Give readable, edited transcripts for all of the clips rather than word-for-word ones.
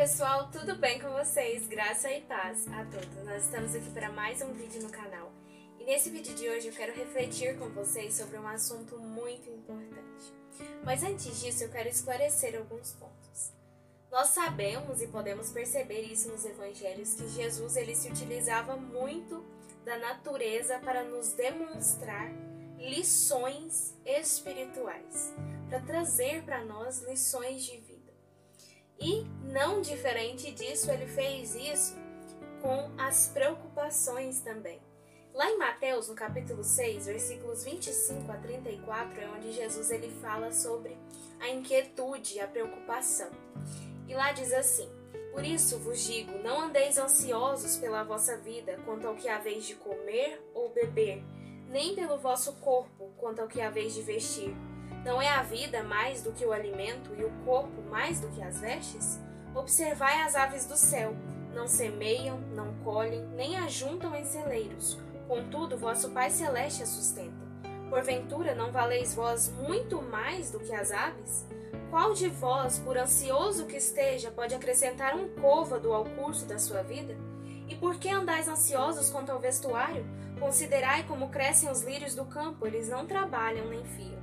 pessoal, tudo bem com vocês? Graça e paz a todos. Nós estamos aqui para mais um vídeo no canal. E nesse vídeo de hoje eu quero refletir com vocês sobre um assunto muito importante. Mas antes disso eu quero esclarecer alguns pontos. Nós sabemos e podemos perceber isso nos evangelhos que Jesus ele se utilizava muito da natureza para nos demonstrar lições espirituais, para trazer para nós lições de vida. E não diferente disso, ele fez isso com as preocupações também. Lá em Mateus, no capítulo 6, versículos 25 a 34, é onde Jesus ele fala sobre a inquietude, a preocupação. E lá diz assim: por isso vos digo, não andeis ansiosos pela vossa vida, quanto ao que haveis de comer ou beber, nem pelo vosso corpo, quanto ao que haveis de vestir. Não é a vida mais do que o alimento e o corpo mais do que as vestes? Observai as aves do céu, não semeiam, não colhem, nem ajuntam em celeiros, contudo vosso Pai Celeste as sustenta. Porventura não valeis vós muito mais do que as aves? Qual de vós, por ansioso que esteja, pode acrescentar um côvado ao curso da sua vida? E por que andais ansiosos quanto ao vestuário? Considerai como crescem os lírios do campo, eles não trabalham nem fiam.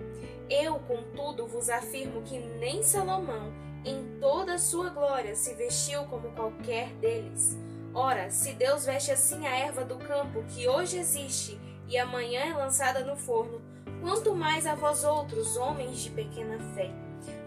Eu, contudo, vos afirmo que nem Salomão, em toda a sua glória, se vestiu como qualquer deles. Ora, se Deus veste assim a erva do campo, que hoje existe e amanhã é lançada no forno, quanto mais a vós outros, homens de pequena fé.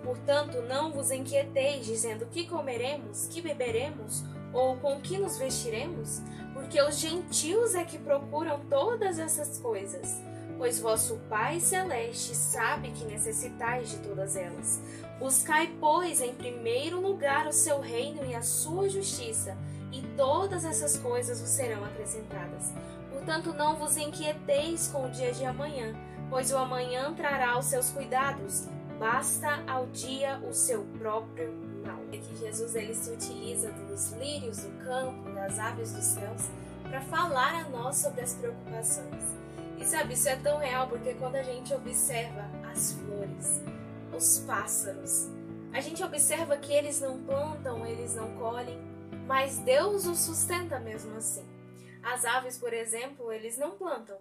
Portanto, não vos inquieteis, dizendo que comeremos, que beberemos, ou com que nos vestiremos, porque os gentios é que procuram todas essas coisas. Pois vosso Pai Celeste sabe que necessitais de todas elas. Buscai, pois, em primeiro lugar o seu reino e a sua justiça, e todas essas coisas vos serão acrescentadas. Portanto, não vos inquieteis com o dia de amanhã, pois o amanhã trará os seus cuidados. Basta ao dia o seu próprio mal. Aqui Jesus ele se utiliza dos lírios do campo, das aves dos céus, para falar a nós sobre as preocupações. E sabe, isso é tão real porque quando a gente observa as flores, os pássaros, a gente observa que eles não plantam, eles não colhem, mas Deus os sustenta mesmo assim. As aves, por exemplo, eles não plantam,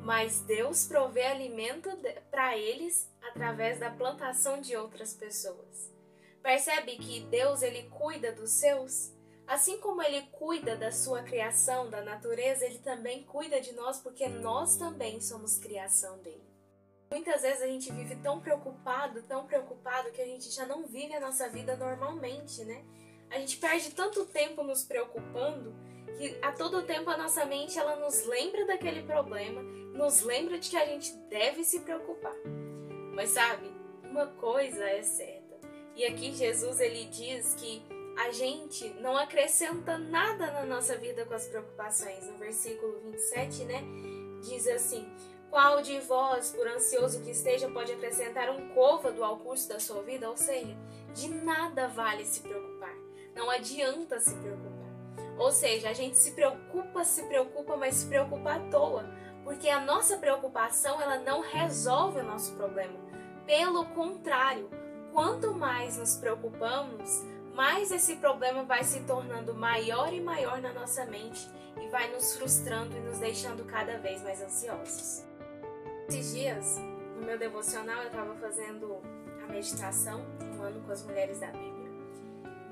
mas Deus provê alimento para eles através da plantação de outras pessoas. Percebe que Deus ele cuida dos seus? Assim como ele cuida da sua criação, da natureza, ele também cuida de nós porque nós também somos criação dele. Muitas vezes a gente vive tão preocupado que a gente já não vive a nossa vida normalmente, né? A gente perde tanto tempo nos preocupando que a todo tempo a nossa mente ela nos lembra daquele problema, nos lembra de que a gente deve se preocupar. Mas sabe, uma coisa é certa. E aqui Jesus ele diz que a gente não acrescenta nada na nossa vida com as preocupações. No versículo 27, né, diz assim: qual de vós, por ansioso que esteja, pode acrescentar um côvado ao curso da sua vida? Ou seja, de nada vale se preocupar. Não adianta se preocupar. Ou seja, a gente se preocupa, mas se preocupa à toa. Porque a nossa preocupação, ela não resolve o nosso problema. Pelo contrário, quanto mais nos preocupamos, mais esse problema vai se tornando maior e maior na nossa mente e vai nos frustrando e nos deixando cada vez mais ansiosos. Esses dias, no meu devocional, eu estava fazendo a meditação, um ano com as mulheres da Bíblia,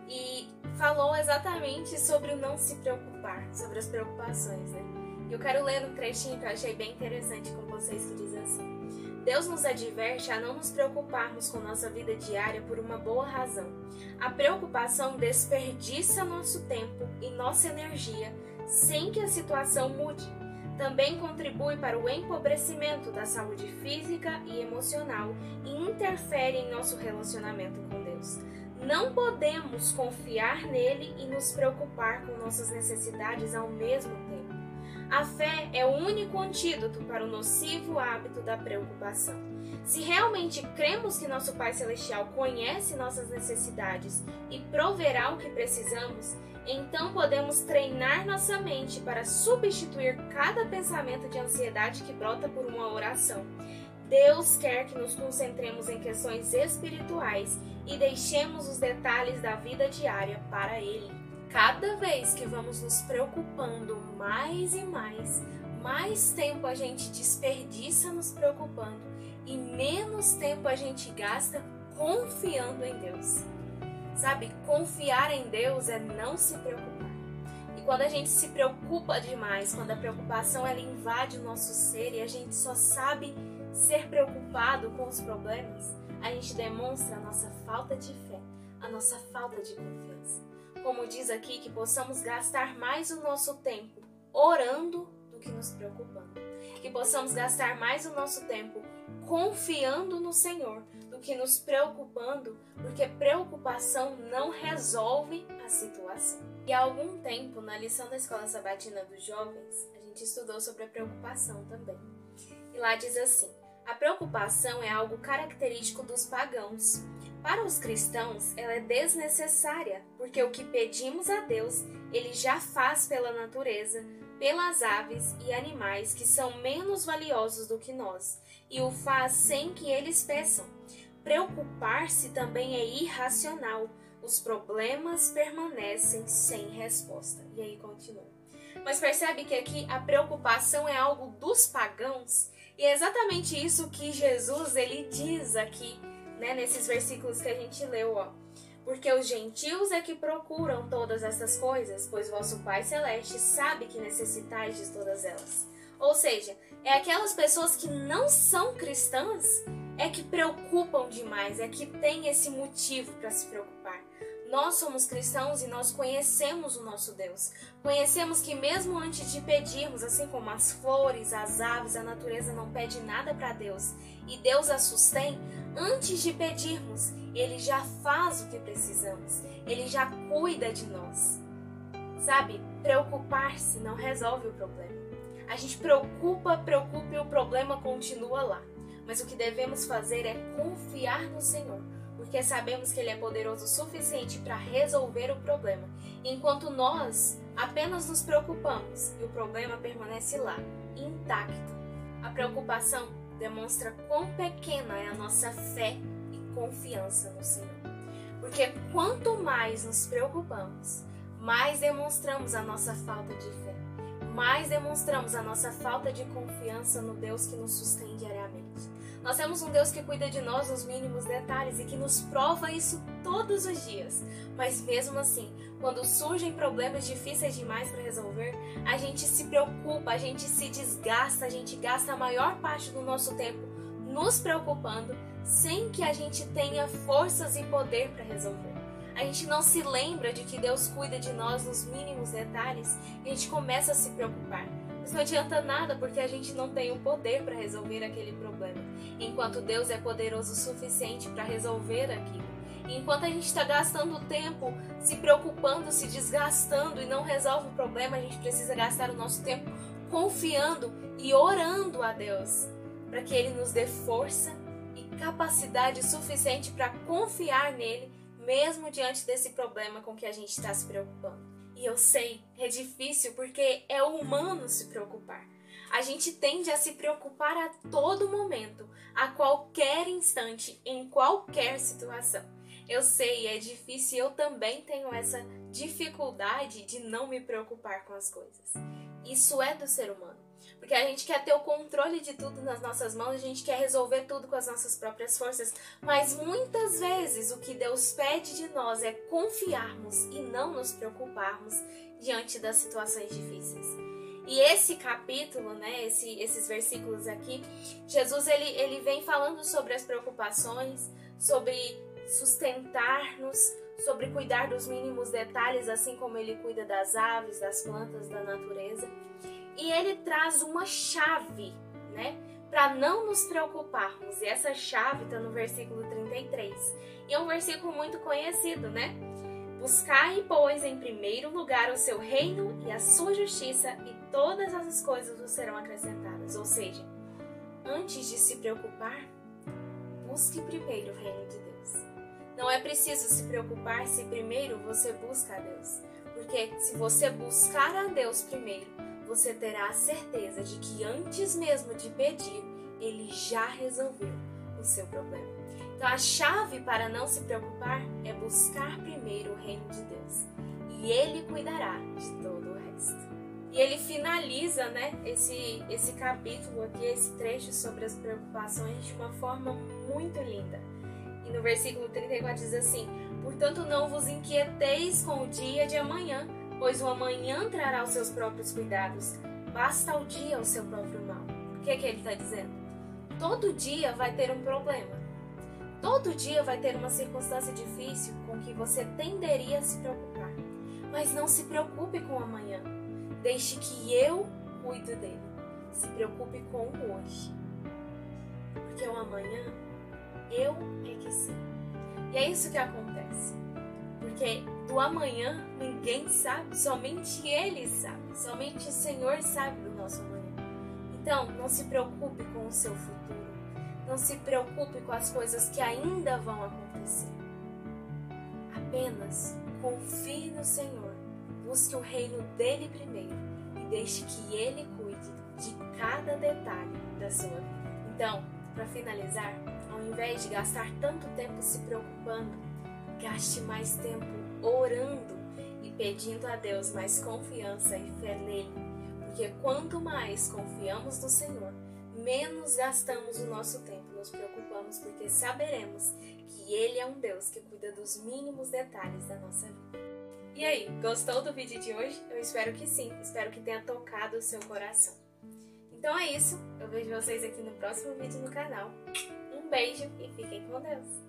e falou exatamente sobre o não se preocupar, sobre as preocupações, né? E eu quero ler um trechinho que eu achei bem interessante com vocês, que diz assim: Deus nos adverte a não nos preocuparmos com nossa vida diária por uma boa razão. A preocupação desperdiça nosso tempo e nossa energia sem que a situação mude. Também contribui para o empobrecimento da saúde física e emocional e interfere em nosso relacionamento com Deus. Não podemos confiar nele e nos preocupar com nossas necessidades ao mesmo tempo. A fé é o único antídoto para o nocivo hábito da preocupação. Se realmente cremos que nosso Pai Celestial conhece nossas necessidades e proverá o que precisamos, então podemos treinar nossa mente para substituir cada pensamento de ansiedade que brota por uma oração. Deus quer que nos concentremos em questões espirituais e deixemos os detalhes da vida diária para Ele. Cada vez que vamos nos preocupando mais e mais tempo a gente desperdiça nos preocupando e menos tempo a gente gasta confiando em Deus. Sabe, confiar em Deus é não se preocupar. E quando a gente se preocupa demais, quando a preocupação ela invade o nosso ser e a gente só sabe ser preocupado com os problemas, a gente demonstra a nossa falta de fé, a nossa falta de confiança. Como diz aqui, que possamos gastar mais o nosso tempo orando do que nos preocupando. Que possamos gastar mais o nosso tempo confiando no Senhor do que nos preocupando, porque preocupação não resolve a situação. E há algum tempo, na lição da Escola Sabatina dos Jovens, a gente estudou sobre a preocupação também. E lá diz assim: a preocupação é algo característico dos pagãos. Para os cristãos, ela é desnecessária, porque o que pedimos a Deus, Ele já faz pela natureza, pelas aves e animais que são menos valiosos do que nós, e o faz sem que eles peçam. Preocupar-se também é irracional. Os problemas permanecem sem resposta. E aí continua. Mas percebe que aqui a preocupação é algo dos pagãos? E é exatamente isso que Jesus ele diz aqui, né, nesses versículos que a gente leu, ó. Porque os gentios é que procuram todas essas coisas, pois vosso Pai Celeste sabe que necessitais de todas elas. Ou seja, é aquelas pessoas que não são cristãs é que preocupam demais, é que tem esse motivo para se preocupar. Nós somos cristãos e nós conhecemos o nosso Deus. Conhecemos que mesmo antes de pedirmos, assim como as flores, as aves, a natureza não pede nada para Deus e Deus a sustém, antes de pedirmos, Ele já faz o que precisamos. Ele já cuida de nós. Sabe, preocupar-se não resolve o problema. A gente preocupa e o problema continua lá. Mas o que devemos fazer é confiar no Senhor, porque sabemos que Ele é poderoso o suficiente para resolver o problema, enquanto nós apenas nos preocupamos e o problema permanece lá, intacto. A preocupação demonstra quão pequena é a nossa fé e confiança no Senhor. Porque quanto mais nos preocupamos, mais demonstramos a nossa falta de fé, mais demonstramos a nossa falta de confiança no Deus que nos sustém diariamente. Nós temos um Deus que cuida de nós nos mínimos detalhes e que nos prova isso todos os dias. Mas mesmo assim, quando surgem problemas difíceis demais para resolver, a gente se preocupa, a gente se desgasta, a gente gasta a maior parte do nosso tempo nos preocupando, sem que a gente tenha forças e poder para resolver. A gente não se lembra de que Deus cuida de nós nos mínimos detalhes e a gente começa a se preocupar. Mas não adianta nada porque a gente não tem o poder para resolver aquele problema, enquanto Deus é poderoso o suficiente para resolver aquilo. E enquanto a gente está gastando tempo se preocupando, se desgastando e não resolve o problema, a gente precisa gastar o nosso tempo confiando e orando a Deus para que Ele nos dê força e capacidade suficiente para confiar nele, mesmo diante desse problema com que a gente está se preocupando. E eu sei, é difícil porque é humano se preocupar. A gente tende a se preocupar a todo momento, a qualquer instante, em qualquer situação. Eu sei, é difícil e eu também tenho essa dificuldade de não me preocupar com as coisas. Isso é do ser humano. Porque a gente quer ter o controle de tudo nas nossas mãos, a gente quer resolver tudo com as nossas próprias forças, mas muitas vezes o que Deus pede de nós é confiarmos e não nos preocuparmos diante das situações difíceis. E esse capítulo, né, esses versículos aqui, Jesus ele vem falando sobre as preocupações, sobre sustentar-nos, sobre cuidar dos mínimos detalhes, assim como Ele cuida das aves, das plantas, da natureza. E Ele traz uma chave, né, para não nos preocuparmos. E essa chave está no versículo 33. E é um versículo muito conhecido, né? Buscai, pois, em primeiro lugar o seu reino e a sua justiça, e todas as coisas vos serão acrescentadas. Ou seja, antes de se preocupar, busque primeiro o reino de Deus. Não é preciso se preocupar se primeiro você busca a Deus. Porque se você buscar a Deus primeiro, você terá a certeza de que antes mesmo de pedir, Ele já resolveu o seu problema. Então a chave para não se preocupar é buscar primeiro o reino de Deus. E Ele cuidará de todo o resto. E ele finaliza, esse capítulo aqui, esse trecho sobre as preocupações de uma forma muito linda. E no versículo 34 diz assim: portanto, não vos inquieteis com o dia de amanhã, pois o amanhã trará os seus próprios cuidados. Basta ao dia o seu próprio mal. O que ele está dizendo? Todo dia vai ter um problema. Todo dia vai ter uma circunstância difícil com que você tenderia a se preocupar. Mas não se preocupe com o amanhã. Deixe que eu cuide dele. Se preocupe com o hoje. Porque o amanhã, eu é que sei. E é isso que acontece. Porque do amanhã ninguém sabe, somente Ele sabe. Somente o Senhor sabe do nosso amanhã. Então, não se preocupe com o seu futuro. Não se preocupe com as coisas que ainda vão acontecer. Apenas confie no Senhor. Busque o reino dele primeiro e deixe que ele cuide de cada detalhe da sua vida. Então, para finalizar, ao invés de gastar tanto tempo se preocupando, gaste mais tempo orando e pedindo a Deus mais confiança e fé nele. Porque quanto mais confiamos no Senhor, menos gastamos o nosso tempo, nos preocupamos, porque saberemos que Ele é um Deus que cuida dos mínimos detalhes da nossa vida. E aí, gostou do vídeo de hoje? Eu espero que sim, espero que tenha tocado o seu coração. Então é isso, eu vejo vocês aqui no próximo vídeo no canal. Um beijo e fiquem com Deus!